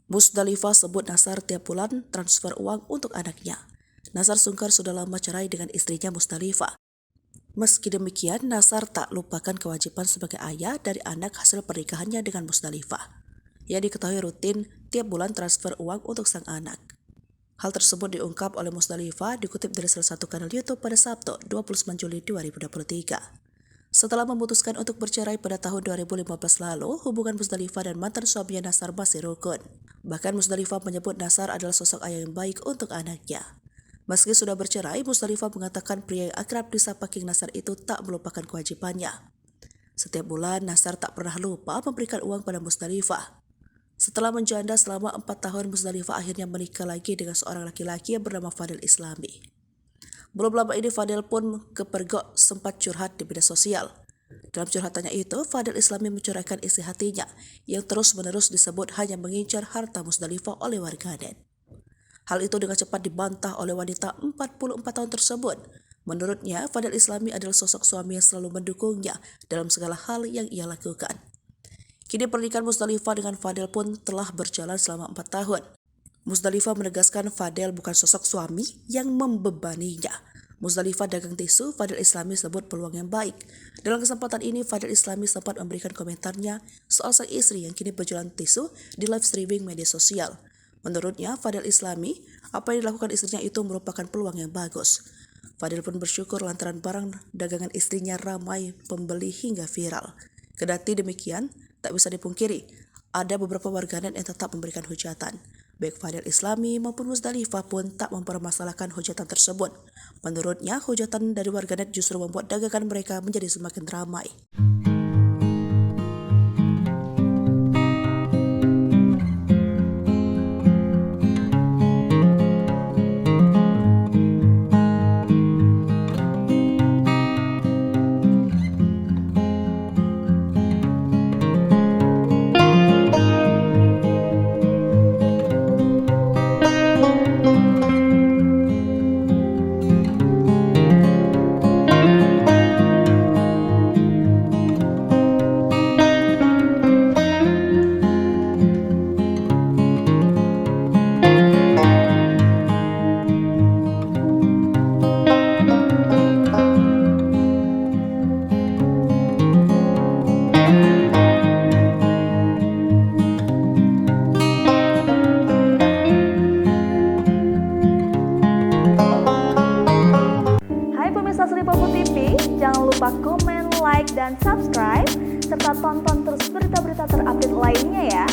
Musdalifah sebut Nasar tiap bulan transfer uang untuk anaknya. Nasar sungkar sudah lama cerai dengan istrinya Musdalifah. Meski demikian, Nasar tak lupakan kewajiban sebagai ayah dari anak hasil pernikahannya dengan Musdalifah. Ia diketahui rutin tiap bulan transfer uang untuk sang anak. Hal tersebut diungkap oleh Musdalifah dikutip dari salah satu kanal YouTube pada Sabtu 29 Juli 2023. Setelah memutuskan untuk bercerai pada tahun 2015 lalu, hubungan Musdalifah dan mantan suaminya Nasar masih rukun. Bahkan Musdalifah menyebut Nasar adalah sosok ayah yang baik untuk anaknya. Meski sudah bercerai, Musdalifah mengatakan pria yang akrab disapa King Nasar itu tak melupakan kewajibannya. Setiap bulan, Nasar tak pernah lupa memberikan uang pada Musdalifah. Setelah menjanda selama 4 tahun, Musdalifah akhirnya menikah lagi dengan seorang laki-laki yang bernama Fadil Islami. Belum lama ini Fadil pun kepergok sempat curhat di media sosial. Dalam curhatannya itu, Fadil Islami mencurahkan isi hatinya yang terus-menerus disebut hanya mengincar harta Musdalifah oleh warganet. Hal itu dengan cepat dibantah oleh wanita 44 tahun tersebut. Menurutnya, Fadil Islami adalah sosok suami yang selalu mendukungnya dalam segala hal yang ia lakukan. Kini pernikahan Musdalifah dengan Fadil pun telah berjalan selama 4 tahun. Musdalifah menegaskan Fadil bukan sosok suami yang membebaninya. Musdalifah dagang tisu, Fadil Islami sebut peluang yang baik. Dalam kesempatan ini, Fadil Islami sempat memberikan komentarnya soal sang istri yang kini berjualan tisu di live streaming media sosial. Menurutnya, Fadil Islami, apa yang dilakukan istrinya itu merupakan peluang yang bagus. Fadil pun bersyukur lantaran barang dagangan istrinya ramai pembeli hingga viral. Kendati demikian, tak bisa dipungkiri, ada beberapa warganet yang tetap memberikan hujatan. Baik Fadil Islami maupun Musdalifah pun tak mempermasalahkan hujatan tersebut. Menurutnya, hujatan dari warganet justru membuat dagangan mereka menjadi semakin ramai. Jangan lupa komen, like, dan subscribe, serta tonton terus berita-berita terupdate lainnya ya.